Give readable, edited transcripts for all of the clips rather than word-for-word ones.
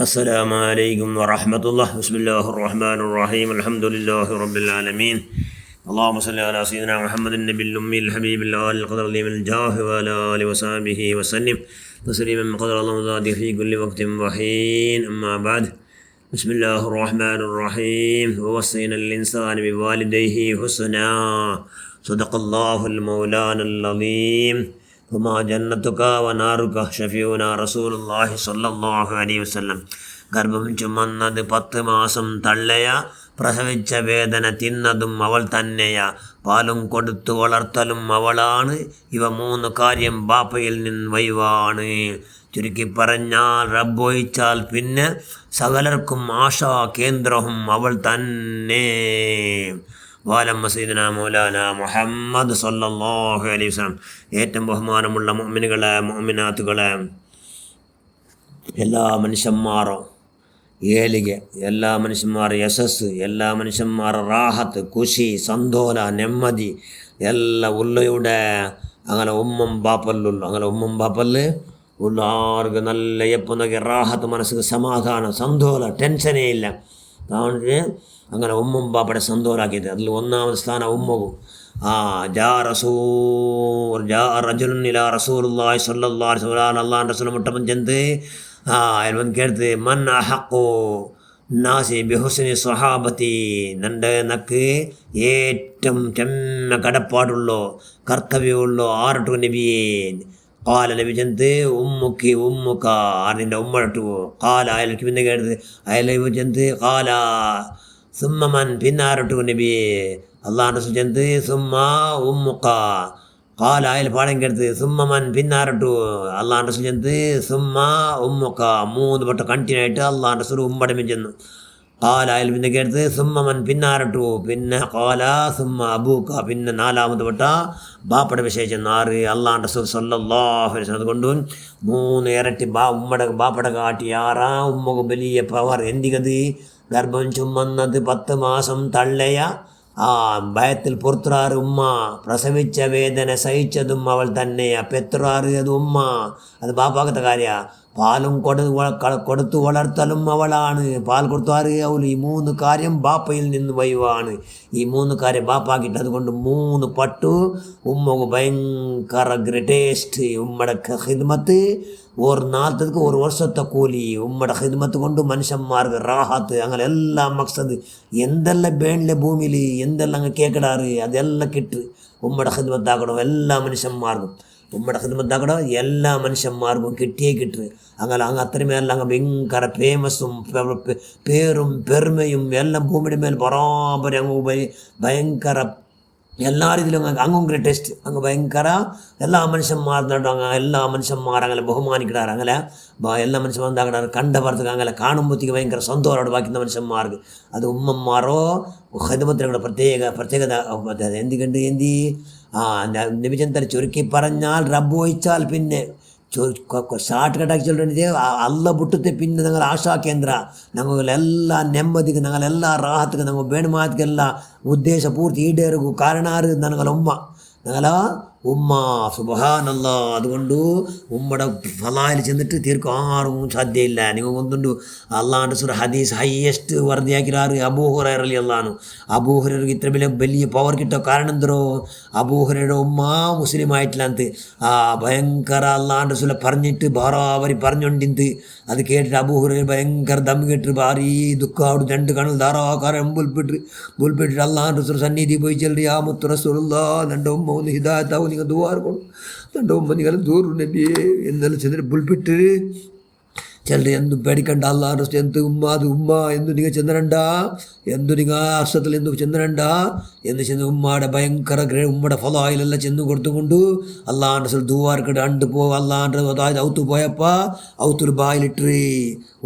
السلام عليكم ورحمة الله. بسم الله الرحمن الرحيم. الحمد لله رب العالمين. اللهم صل على سيدنا محمد النبي الأمي الحبيب الآل القدر لي من الجاه وعلى آله وصحبه وسلم تسليما من قدر الله ذاته في كل وقت وحين. أما بعد، بسم الله الرحمن الرحيم. ووصينا الإنسان بوالديه حسنا. صدق الله المولانا العظيم. وما جنتك ونارك شفيعنا رسول الله صلى الله عليه وسلم. ഗർഭം ചുമന്നത് 10 മാസം തള്ളയ, പ്രസവിച്ച വേദന തിന്നതും അവൾ തന്നെയ, പാലും കൊടുത്തു വളർത്തലും അവളാണ്. ഇവ 3 കാര്യം ബാപ്പയിൽ നിന്ന് വൈവാണ്. ചുരുക്കി പറഞ്ഞാൽ റബ്ബൊഴിച്ചാൽ പിന്നെ സകലർക്കും ആശാ കേന്ദ്രവും അവൾ തന്നെ. വാലം സയ്യിദുന മൗലാന മുഹമ്മദ് സല്ലല്ലാഹു അലൈഹി വസല്ലം. ഏറ്റവും ബഹുമാനമുള്ള മുഅ്മിനുകളെ, മുഅ്മിനാത്തുകളെ, എല്ലാ മനുഷ്യന്മാരും ഏലിಗೆ, എല്ലാ മനുഷ്യന്മാരുടെ യശസ്, എല്ലാ മനുഷ്യന്മാരുടെ റാഹത്ത്, ಖುಷಿ, ಸಂತೋಷ, ನೆಮ್ಮದಿ ಎಲ್ಲ ഉള്ളയുടെ അങ്ങനെ ഉമ്മം ബാപ്പല്ല് ഉള്ളാർക്ക് നല്ല എപ്പോന്നൊക്കെ റാഹത്ത്, മനസ്സിന് സമാധാനം, സന്തോഷം, ടെൻഷനേ ഇല്ല. അങ്ങനെ ഉമ്മം ബാപ്പയുടെ സന്തോഷാക്കിയത്. അതിൽ ഒന്നാമത് സ്ഥാനം ഉമ്മവും. ജാ റജുലുൻ ഇലാ റസൂലുള്ളാഹി സ്വല്ലല്ലാഹു അലൈഹി വസല്ലം. അല്ലാഹുവിൻ്റെ റസൂൽ മുട്ടപ്പൻ ചെന്ന് അതിൽ വന്ന് കേട്ട്, മൻ അഹഖു നാസി ബിഹുസ്നി സ്വഹാബത്തി, നക്ക് ഏറ്റവും ചെമ്മ കടപ്പാടുള്ളോ കർത്തവ്യമുള്ളോ ആരട്ടു നബിയേ. കാല നബി ചെന്ത് ഉമ്മുക്ക, ആറിൻ്റെ ഉമ്മട്ടു. കാല അയൽക്ക് പിന്നെ കേട്ടത് അയൽ ചെന്ത് കാല സുമ്മൻ, പിന്നെ ആരട്ടു നബിയേ. അള്ളാഹ് റസൂൽ ചെന്ത് സുമ്മ ഉമ്മുക്ക. കാല അയൽ പാടം കേട്ടത് സുമ്മൻ, പിന്നെ ആരട്ടു. അള്ളാഹ് റസൂൽ ചെന്ത് സുമ്മ ഉമ്മുക്ക. 3 വട്ടം കണ്ടിന്യൂയിട്ട് അള്ളാഹ് റസൂൽ ഉമ്മടമേ ചെന്നു. കാല അയൽ പിന്നെ കേട്ടത് സുമ്മൻ, പിന്നെ ആരട്ടു. പിന്നെ കാല സുമ്മ അബൂക്ക. പിന്നെ 4ാമത് വട്ട ബാപ്പയുടെ വിഷയം ചെന്ന് 6. അള്ളാഹ് റസൂൽ സല്ലല്ലാഹു അലൈഹി വസല്ലം അതുകൊണ്ട് 3 ഇരട്ടി ബാപ്പയുടെ കാട്ടി 6. ഉമ്മക്ക് വലിയ പവർ. എന്തികത്? ഗർഭം ചുമന്നത് 10 മാസം തള്ളയ, ഭയത്തിൽ പുറത്തുറാറ് ഉമ്മ, പ്രസവിച്ച വേദന സഹിച്ചതും അവൾ തന്നെയാ. പെത്തുറാറ് അത് ഉമ്മ, അത് ബാപ്പാക്കത്തെ കാര്യമാണ്. പാലും കൊടുത്തു വളർത്തലും അവളാണ്. പാൽ കൊടുത്താറ് അവൾ. ഈ 3 കാര്യം ബാപ്പയിൽ നിന്ന് വൈവാണ്. ഈ 3 കാര്യം ബാപ്പാക്കിയിട്ട് അതുകൊണ്ട് 3 പട്ടു ഉമ്മക്ക് ഭയങ്കര ഗ്രേറ്റസ്റ്റ്. ഉമ്മയുടെ ഖിദ്മത്ത് ഒരു 1 വർഷത്തെ കൂലി. ഉമ്മയുടെ ഖിദ്മത്ത് കൊണ്ട് മനുഷ്യന്മാർക്ക് റാഹത്ത്, അങ്ങനെ എല്ലാം മക്സദ്. എന്തെല്ലാം വേണ്ടിലെ ഭൂമിയിൽ എന്തെല്ലാം അങ്ങ് കേൾക്കിടാറ് അതെല്ലാം കിട്ട്. ഉമ്മയുടെ ഖിദ്മത്താക്കണം എല്ലാ മനുഷ്യന്മാർക്കും. ഉമ്മയുടെ ഖിദ്മത്താക്കണം എല്ലാ മനുഷ്യന്മാർക്കും കിട്ടിയേ കിട്ടുക. അങ്ങനെ അത്രമേലെല്ലാം അങ്ങ് ഭയങ്കര ഫേമസും പേരും പെരുമയും എല്ലാം ഭൂമിയുടെ മേൽ ബറാബർ അങ്ങ് ഭയങ്കര എല്ലാ രീതിയിലും അങ്ങും ഗ്രേറ്റസ്റ്റ്. അങ്ങ് ഭയങ്കര എല്ലാ മനുഷ്യന്മാരും എല്ലാ മനുഷ്യന്മാരങ്ങനെ ബഹുമാനിക്കിടാറ്. അങ്ങനെ എല്ലാ മനുഷ്യന്മാർ എന്താക്കിടാറ് കണ്ടവർക്ക് അങ്ങനെ കാണുമ്പോഴത്തേക്ക് ഭയങ്കര സന്തോഷത്തോടെ ബാക്കുന്ന മനുഷ്യന്മാർക്ക്. അത് ഉമ്മന്മാരോ ഖിദ്മത്തിനുള്ള പ്രത്യേകത. എന്തിക്കുണ്ട് നബി ചെന്തൽ ചുരുക്കി പറഞ്ഞാൽ റബ്ബ് ഒഴിച്ചാൽ പിന്നെ ഷാർട്ട് കട്ടാക്കി ചൊല്ലിട്ട് അല്ല വിട്ടിട്ട് പിന്നെ ഞങ്ങൾ ആശാ കേന്ദ്ര, ഞങ്ങളെല്ലാ ನೆಮ್ಮದಿಗೆ, ഞങ്ങളെല്ലാ റാഹത്തിക്ക്, ഞങ്ങൾ വേണമാതിക്കെಲ್ಲ ഉദ്ദേശ പൂർത്തി ഈടേറുകു കാരണാറ് ഞങ്ങളെ ഉമ്മ സുബ്ഹാനല്ലാ. അതുകൊണ്ട് ഉമ്മയുടെ ഫലായിൽ ചെന്നിട്ട് തീർക്കും ആറും സാധ്യമില്ല. നിങ്ങൾ ഒന്നുണ്ട് അള്ളാഹുൻ്റെ റസൂൽ ഹദീസ് ഹയ്യസ്റ്റ് വർദ്ധിയാക്കിറാറ് അബൂ ഹുറൈറ റളിയല്ലാഹു അൻഹു. അബൂ ഹുറൈറക്ക് ഇത്ര വലിയ പവർ കിട്ടോ കാരണം എന്തോ, അബൂ ഹുറൈറയുടെ ഉമ്മ മുസ്ലിം ആയിട്ടില്ലാന്ത് ഭയങ്കര അള്ളാഹുൻ്റെ റസൂലെ പറഞ്ഞിട്ട് ബാറാവരി പറഞ്ഞുകൊണ്ടിന്ത്. അത് കേട്ടിട്ട് അബൂ ഹുറൈറ ഭയങ്കര ദം കേട്ടിട്ട് ഭാരീ ദുഃഖാവിടെ 2 കണ്ണിൽ ധാരാകാരം ബുൽപ്പിട്ടിട്ട് അള്ളാഹുൻ്റെ റസൂൽ സന്നിധി പോയി ചെല്ലി ആ മുത്തു റസൂലുള്ളാഹ് എൻ്റെ ഉമ്മ ഒന്ന് ഹിദായത്താവും, നിങ്ങൾ ദുആർക്കണം, എൻ്റെ ഉമ്മ നിങ്ങൾ ദൂർ നബിയെ എന്നെല്ലാം ചെന്നിട്ട് ബുൽപ്പിട്ട് ചിലർ എന്തും പേടിക്കണ്ട. അള്ളാഹ് റസൂൽ എന്ത് ഉമ്മ അത് ഉമ്മ എന്തു നിങ്ങൾ ചെന്നരണ്ട, എന്തു നിങ്ങൾ അർഷത്തിൽ എന്തു ചെന്നരണ്ട എന്ന് ചെന്ന് ഉമ്മയുടെ ഭയങ്കര ഉമ്മയുടെ ഫലായിലെല്ലാം ചെന്ന് കൊടുത്തുകൊണ്ട് അള്ളാഹുൻ്റെ റസൂൽ ദുആർക്കിട്ട് അള്ളാഹുൻ്റെ അതായത് ഔത്ത് പോയപ്പോൾ ഔത്തുൽ ബായിലിട്ട്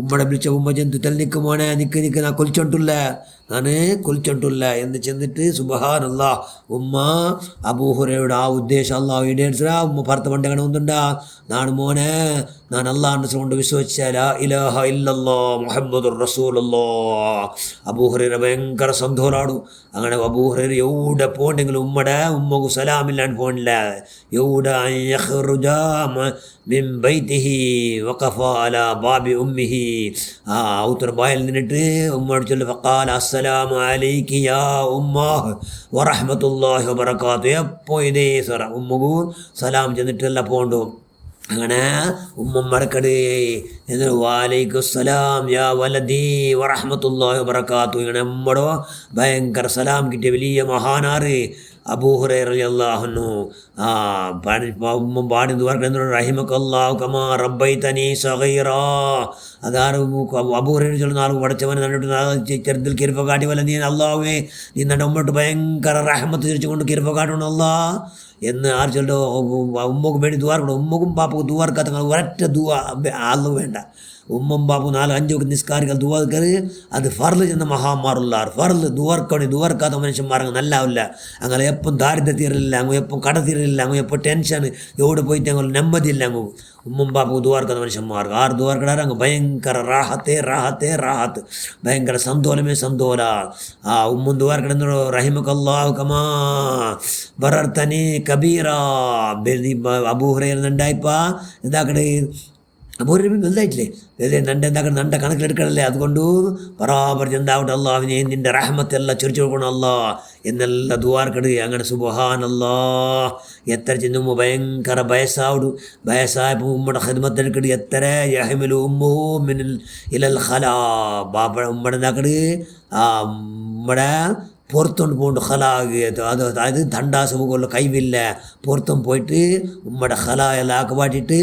ഉമ്മയുടെ വിളിച്ച ഉമ്മ ചെന്ത് തെളിനിക്ക് മോനെ നിക്ക് നാ കൊലിച്ചോണ്ടില്ല ഞാൻ കുളിച്ചിട്ടില്ല എന്ന് ചെന്നിട്ട് സുബ്ഹാനല്ലാ ഉമ്മ അബൂഹുറയുടെ ആ ഉദ്ദേശം അള്ളാഹു ഈടേടിച്ചാ ഉമ്മ ഭർത്ത പണ്ടങ്ങനെ ഒന്നുണ്ടാ നാണ് മോനെ ഞാൻ അള്ളാഹിൻ്റെ കൊണ്ട് വിശ്വസിച്ച ലാ ഇലാഹ ഇല്ലല്ലാ മുഹമ്മദുർ റസൂലുള്ളാഹ്. അബൂഹുറൈറ ഭയങ്കര സന്തോഷാടു. അങ്ങനെ അബൂഹുറൈറ എവിടെ പോകണ്ടെങ്കിലും ഉമ്മക്ക് സലാമില്ലാണ്ട് പോകണില്ല. എവിടെ മിൻ ബൈതിഹി വഖഫ അലാ ബാബി ഉമ്മിഹി. ഔത്തർ ബായിൽ നിന്നിട്ട് ഉമ്മയോട് ചൊല്ലി ഫഖാല അസ്സലാമു അലൈകി യാ ഉമ്മാഹ് വറഹ്മത്തുള്ളാഹി വബറകാതുഹു. എപ്പോൾ ഇതേ ഉമ്മക്ക് സലാം ചെന്നിട്ടല്ല പോകണ്ടു. അങ്ങനെ ഉമ്മമ്മടക്കട് എന്ന് വാലൈക്കുസ്സലാം യാ വലദി വറഹ്മത്തുള്ളാഹി വബറകാതുഹു. ഇങ്ങനെ ഉമ്മടോ ഭയങ്കര സലാം കിട്ടിയ വലിയ മഹാനാറ് അബൂഹുറൈറ റളിയല്ലാഹു അൻഹു. ഉമ്മ പാടി ദുആ റഹിമക്കല്ലാഹു കമാ റബ്ബൈതനി സഗീറാ. അതാണ് അബൂഹുറൈറ ചൊല്ലുന്ന ആൾക്ക് പഠിച്ചവനെ കണ്ടിട്ട് ചെറുതിൽ കിരുപ്പ കാട്ടി വല്ല നീ അള്ളാഹുവേ നീ നന്റെ ഉമ്മട്ട് ഭയങ്കര റഹ്മത്ത് തിരിച്ചുകൊണ്ട് കിരുപ്പ കാട്ടണം അല്ലാ എന്ന് ആര് ചൊല്ലോ. ഉമ്മക്ക് വേണ്ടി ദുആർക്കണം. ഉമ്മക്കും പാപ്പക്കും ദുആർക്കാത്ത ഒരൊറ്റ ദുആ ആള് വേണ്ട. ഉമ്മം ബാപ്പു 4-5 നിസ്കാരികൾ ദുആക്കറ് അത് ഫർള് ചെന്ന മഹാന്മാരുള്ളാർ. ഫർള് ദുആർക്കാത്ത മനുഷ്യന്മാരങ്ങ് നല്ലാവില്ല. അങ്ങനെ എപ്പം ദാരിദ്ര്യം തീരലില്ല, അങ്ങ് എപ്പം കട തീരലില്ല, അങ്ങ് എപ്പോൾ ടെൻഷൻ എവിടെ പോയിട്ട് അങ്ങ് നെമ്മതിയില്ല. അങ്ങ് ഉമ്മം ബാപ്പു ദുആർക്കാത്ത മനുഷ്യന്മാർക്ക് ആറ് ദുആർക്കടാറ് അങ്ങ് ഭയങ്കര റാഹത്ത് ഭയങ്കര സന്തോല. ഉമ്മൻ ദുആർക്കടന്നോ റഹിമക്കല്ലാഹു കമാ ബറർതനി കബീറാ. അബൂഹുറൈറ ഉണ്ടായിപ്പാ എന്താക്കടേ അബൂഹുറൈറ വലുതായിട്ടില്ലേ നണ്ട കണക്കിലെടുക്കണല്ലേ. അതുകൊണ്ട് ബറാബർ എന്താവട്ടെ അള്ളാഹുവിനെ നിൻ്റെ റഹ്മത്തെല്ലാം ചൊരിച്ചു കൊടുക്കണം അല്ലാ എന്നെല്ലാം ദുആർക്കട്. അങ്ങനെ സുബ്ഹാനല്ലാ എത്ര ചെന്നുമ്പോൾ ഭയങ്കര വയസ്സായപ്പോൾ ഉമ്മയുടെ ഖിദ്മത്തെടുക്കട്. എത്ര യഹ്മിലു ഉമ്മുഹു മിനൽ ഇലൽ ഖലാ. ബാപ്പ ഉമ്മയുടെ എന്താക്കട് ഉമ്മയുടെ പുറത്തോണ്ട് പോകണ്ട് ഖലാഗ്. അതായത് ദണ്ടാസുമുഖമുള്ള കൈവില്ല പുറത്തും പോയിട്ട് ഉമ്മയുടെ ഖലാ എല്ലാം ആക്കപ്പാട്ടിട്ട്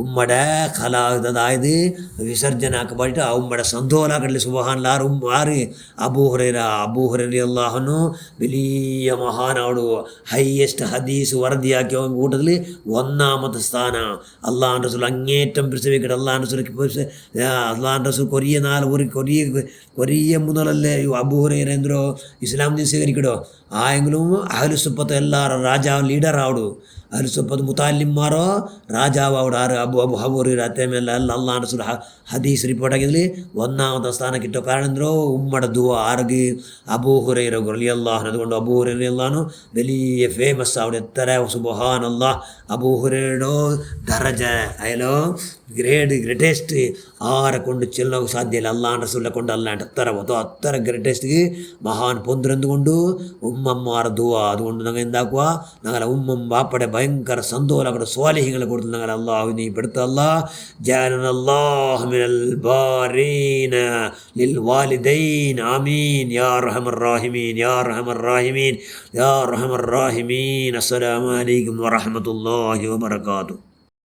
ഉമ്മയുടെ ഖലാ അതായത് വിസർജനാക്കി പാടിയിട്ട് ആ ഉമ്മയുടെ സന്തോലാക്കട്ടില്ല. സുബ്ഹാനല്ലാ. ആറ് അബൂഹുറൈറ റളിയല്ലാഹു അൻഹു വലിയ മഹാനാണ്. ഹയ്യസ്റ്റ് ഹദീസ് വറദിയാക്കിയ കൂട്ടത്തിൽ 1ാമത്തെ സ്ഥാനം. അള്ളാഹുൻ്റെ റസൂൽ അങ്ങേറ്റം പ്രസവിക്കട്ടെ. അള്ളാഹുൻ്റെ റസൂൽ കൊറിയ മുതലല്ലേ അബൂഹുറൈറ എന്തോ ഇസ്ലാം സ്വീകരിക്കടോ. ആയെങ്കിലും അഹ്ലുസുഫത്ത് എല്ലാവരും രാജാവ് ലീഡറാവടു. അഹ്ലുസുഫത്ത് മുത്താലിമാരോ രാജാവാവടു. ആറ് അബൂഹുറൈറ അത്തേമല്ല അള്ളാഹുൻ്റെ റസൂൽ ഹദീസ് റിപ്പോർട്ടാക്കിയതിൽ 1ാമത്തെ സ്ഥാനം കിട്ടോ. കാരണം എന്തോ ഉമ്മയുടെ ദുആ ആർക്ക് അബൂഹുറൈറ റളിയല്ലാഹു അൻഹു. അതുകൊണ്ട് അബൂഹുറൈറ റളിയല്ലാഹു അൻഹു വലിയ ഫേമസ് അവിടെ. എത്ര സുബ്ഹാനല്ലാഹ് അബൂഹുറൈറയുടെ ദറജ അയലോ ഗ്രേറ്റസ്റ്റ് ആരെ കൊണ്ട് ചെല്ലാൻ സാധ്യമല്ല. അള്ളാഹുൻ്റെ റസൂലിനെ കൊണ്ട് അല്ലാണ്ട് അത്ര ഗ്രേറ്റസ്റ്റ് മഹാൻ പൊന്തിരെന്തുകൊണ്ട് ഉമ്മമാർ ദുആ. അതുകൊണ്ട് ഞങ്ങൾ എന്താക്കുക ഞങ്ങളെ ഉമ്മം ബാപ്പയുടെ ഭയങ്കര സന്തോഷങ്ങളുടെ സ്വാലിഹികളെ കൊടുത്ത് ഞങ്ങളെ അള്ളാഹു നീ പെടുത്ത അല്ലാ ജഅലനല്ലാഹു മിനൽ ബാരീന ലിൽ വാലിദൈൻ ആമീൻ യാ അർഹമർ റാഹിമീൻ. അസ്സലാമു അലൈക്കും വറഹ്മത്തുള്ളാഹി വബറകാതുഹു.